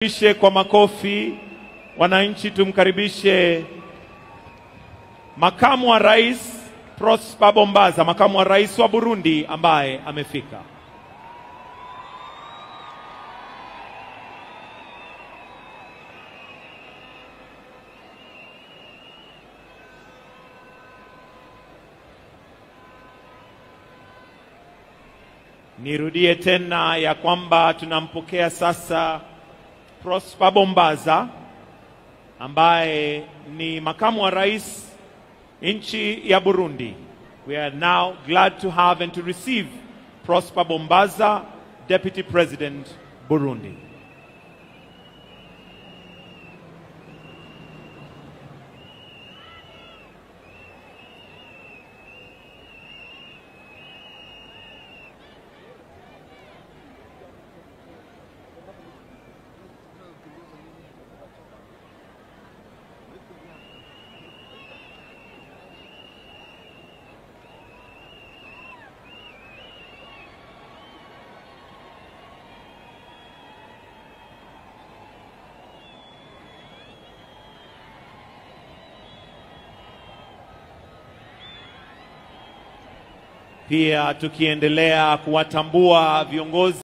Tukaribishe kwa makofi wananchi, tumkaribishe makamu wa rais Prosper Bombaza, makamu wa rais wa Burundi ambaye amefika. Nirudie tena ya kwamba tunampokea sasa Prosper Bombaza ambaye ni makamu wa rais nchi ya Burundi. We are now glad to have and to receive Prosper Bombaza, Deputy President, Burundi. Pia tukiendelea kuwatambua viongozi